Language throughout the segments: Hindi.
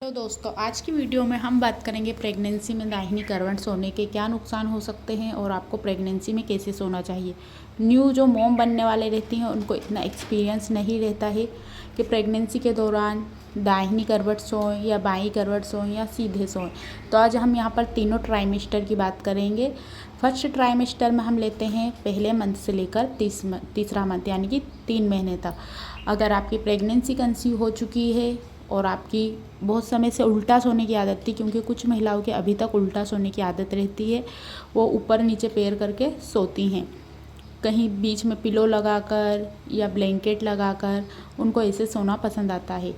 तो दोस्तों आज की वीडियो में हम बात करेंगे प्रेगनेंसी में दाहिनी करवट सोने के क्या नुकसान हो सकते हैं और आपको प्रेगनेंसी में कैसे सोना चाहिए। न्यू जो मॉम बनने वाले रहती हैं उनको इतना एक्सपीरियंस नहीं रहता है कि प्रेगनेंसी के दौरान दाहिनी करवट सोएं या बाईं करवट सोएं या सीधे सोएं। तो आज हम यहाँ पर तीनों ट्राइमेस्टर की बात करेंगे। फर्स्ट ट्राइमेस्टर में हम लेते हैं पहले मंथ से लेकर तीसरा मंथ यानी कि 3 महीने तक। अगर आपकी प्रेगनेंसी कंसीव हो चुकी है और आपकी बहुत समय से उल्टा सोने की आदत थी, क्योंकि कुछ महिलाओं के अभी तक उल्टा सोने की आदत रहती है, वो ऊपर नीचे पैर करके सोती हैं, कहीं बीच में पिलो लगाकर या ब्लैंकेट लगाकर उनको ऐसे सोना पसंद आता है।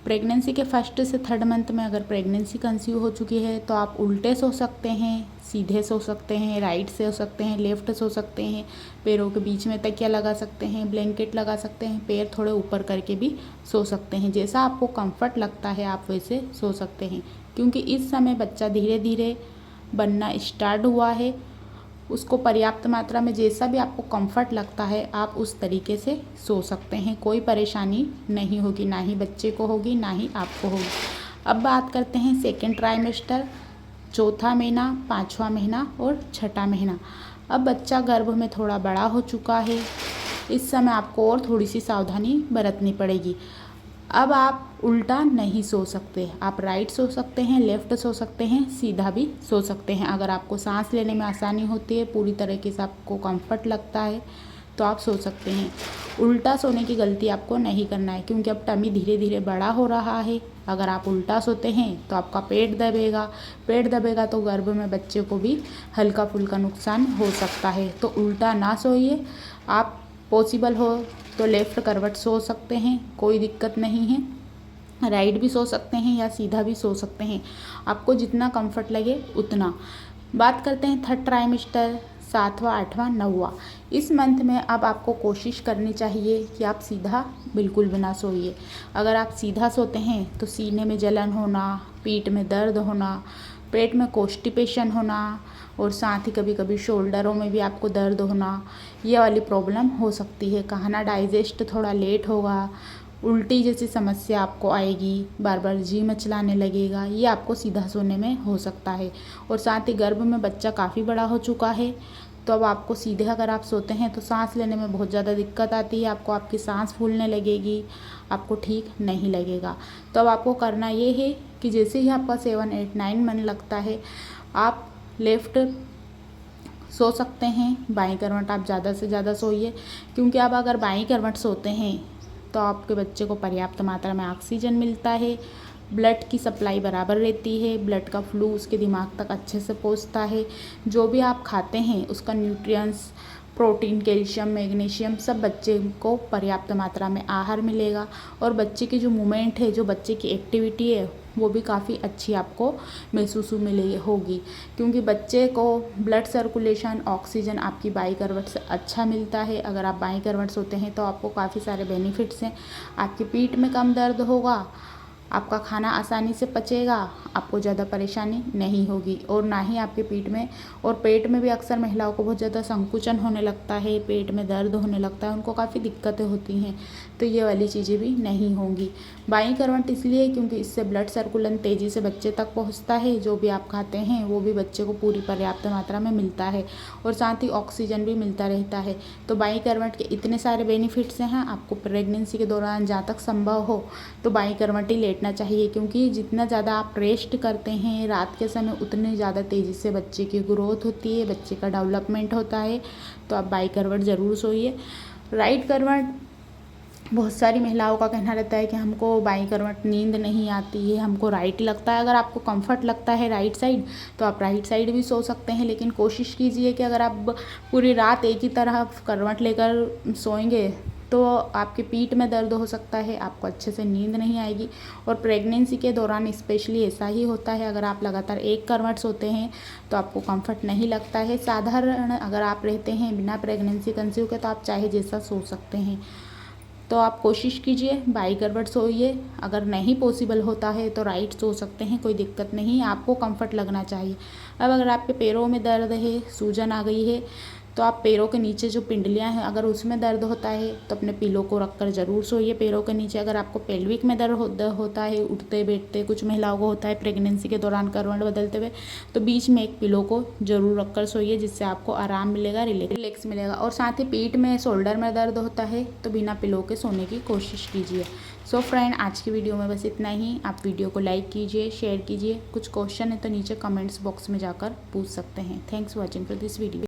प्रेगनेंसी के फर्स्ट से थर्ड मंथ में अगर प्रेगनेंसी कंसीव हो चुकी है तो आप उल्टे सो सकते हैं, सीधे सो सकते हैं, राइट से सो सकते हैं, लेफ़्ट सो सकते हैं, पैरों के बीच में तकिया लगा सकते हैं, ब्लैंकेट लगा सकते हैं, पैर थोड़े ऊपर करके भी सो सकते हैं। जैसा आपको कंफर्ट लगता है आप वैसे सो सकते हैं, क्योंकि इस समय बच्चा धीरे धीरे बनना स्टार्ट हुआ है। उसको पर्याप्त मात्रा में जैसा भी आपको कंफर्ट लगता है आप उस तरीके से सो सकते हैं। कोई परेशानी नहीं होगी, ना ही बच्चे को होगी ना ही आपको होगी। अब बात करते हैं सेकेंड ट्राइमेस्टर, चौथा महीना, पाँचवा महीना और छठा महीना। अब बच्चा गर्भ में थोड़ा बड़ा हो चुका है, इस समय आपको और थोड़ी सी सावधानी बरतनी पड़ेगी। अब आप उल्टा नहीं सो सकते, आप राइट सो सकते हैं, लेफ़्ट सो सकते हैं, सीधा भी सो सकते हैं। अगर आपको सांस लेने में आसानी होती है, पूरी तरीके से आपको कंफर्ट लगता है तो आप सो सकते हैं। उल्टा सोने की गलती आपको नहीं करना है, क्योंकि अब टमी धीरे धीरे बड़ा हो रहा है। अगर आप उल्टा सोते हैं तो आपका पेट दबेगा, पेट दबेगा तो गर्भ में बच्चे को भी हल्का फुल्का नुकसान हो सकता है। तो उल्टा ना सोइए। आप पॉसिबल हो तो लेफ़्ट करवट सो सकते हैं, कोई दिक्कत नहीं है। राइट भी सो सकते हैं या सीधा भी सो सकते हैं, आपको जितना कंफर्ट लगे उतना। बात करते हैं थर्ड ट्राइमेस्टर, 7वां, 8वां, 9वां। इस मंथ में अब आपको कोशिश करनी चाहिए कि आप सीधा बिल्कुल भी ना सोइए। अगर आप सीधा सोते हैं तो सीने में जलन होना, पीठ में दर्द होना, पेट में कॉन्स्टिपेशन होना और साथ ही कभी कभी शोल्डरों में भी आपको दर्द होना, ये वाली प्रॉब्लम हो सकती है। खाना डाइजेस्ट थोड़ा लेट होगा, उल्टी जैसी समस्या आपको आएगी, बार बार जी मचलाने लगेगा, ये आपको सीधा सोने में हो सकता है। और साथ ही गर्भ में बच्चा काफ़ी बड़ा हो चुका है तो अब आपको सीधे अगर आप सोते हैं तो सांस लेने में बहुत ज़्यादा दिक्कत आती है, आपकी सांस फूलने लगेगी, आपको ठीक नहीं लगेगा। तो अब आपको करना ये है कि जैसे ही आपका 7, 8, 9 मन लगता है आप लेफ़्ट सो सकते हैं, बाईं करवट आप ज़्यादा से ज़्यादा सोइए, क्योंकि आप अगर बाईं करवट सोते हैं तो आपके बच्चे को पर्याप्त मात्रा में ऑक्सीजन मिलता है, ब्लड की सप्लाई बराबर रहती है, ब्लड का फ्लू उसके दिमाग तक अच्छे से पहुंचता है। जो भी आप खाते हैं उसका न्यूट्रिएंट्स, प्रोटीन, कैल्शियम, मैग्नीशियम सब बच्चे को पर्याप्त मात्रा में आहार मिलेगा। और बच्चे की जो मूवमेंट है, जो बच्चे की एक्टिविटी है, वो भी काफ़ी अच्छी आपको महसूस मिले होगी, क्योंकि बच्चे को ब्लड सर्कुलेशन, ऑक्सीजन आपकी बाई करवट से अच्छा मिलता है। अगर आप बाई करवट सोते हैं तो आपको काफ़ी सारे बेनिफिट्स हैं। आपकी पीठ में कम दर्द होगा, आपका खाना आसानी से पचेगा, आपको ज़्यादा परेशानी नहीं होगी, और ना ही आपके पीठ में और पेट में भी अक्सर महिलाओं को बहुत ज़्यादा संकुचन होने लगता है, पेट में दर्द होने लगता है, उनको काफ़ी दिक्कतें होती हैं। तो ये वाली चीज़ें भी नहीं होंगी। बाईं करवट इसलिए क्योंकि इससे ब्लड सर्कुलन तेज़ी से बच्चे तक पहुँचता है, जो भी आप खाते हैं वो भी बच्चे को पूरी पर्याप्त मात्रा में मिलता है और साथ ही ऑक्सीजन भी मिलता रहता है। तो बाईं करवट के इतने सारे बेनिफिट्स हैं। आपको प्रेगनेंसी के दौरान जहाँ तक संभव हो तो बाईं करवट ही लेटना चाहिए, क्योंकि जितना ज़्यादा आप रेस्ट करते हैं रात के समय उतने ज़्यादा तेज़ी से बच्चे की ग्रोथ होती है, बच्चे का डेवलपमेंट होता है। तो आप बाईं करवट ज़रूर सोइए। राइट करवट, बहुत सारी महिलाओं का कहना रहता है कि हमको बाईं करवट नींद नहीं आती है, हमको राइट लगता है। अगर आपको कंफर्ट लगता है राइट साइड तो आप राइट साइड भी सो सकते हैं, लेकिन कोशिश कीजिए कि अगर आप पूरी रात एक ही तरह करवट लेकर सोएंगे तो आपके पीठ में दर्द हो सकता है, आपको अच्छे से नींद नहीं आएगी। और प्रेगनेंसी के दौरान स्पेशली ऐसा ही होता है, अगर आप लगातार एक करवट सोते हैं तो आपको कंफर्ट नहीं लगता है। साधारण अगर आप रहते हैं बिना प्रेगनेंसी कंसीव के तो आप चाहे जैसा सो सकते हैं। तो आप कोशिश कीजिए बाई करवट सोइए। अगर नहीं पॉसिबल होता है तो राइट सो सकते हैं, कोई दिक्कत नहीं, आपको कंफर्ट लगना चाहिए। अब अगर आपके पैरों में दर्द है, सूजन आ गई है, तो आप पैरों के नीचे जो पिंडलियाँ हैं अगर उसमें दर्द होता है तो अपने पिलो को रख कर ज़रूर सोइए पैरों के नीचे। अगर आपको पेल्विक में दर्द होता है उठते बैठते, कुछ महिलाओं को होता है प्रेगनेंसी के दौरान करवट बदलते हुए, तो बीच में एक पिलो को ज़रूर रख कर सोइए, जिससे आपको आराम मिलेगा, रिलैक्स मिलेगा। और साथ ही पीठ में, शोल्डर में दर्द होता है तो बिना पिलो के सोने की कोशिश कीजिए। सो फ्रेंड, आज की वीडियो में बस इतना ही। आप वीडियो को लाइक कीजिए, शेयर कीजिए। कुछ क्वेश्चन है तो नीचे कमेंट्स बॉक्स में जाकर पूछ सकते हैं। Thanks for watching for this video.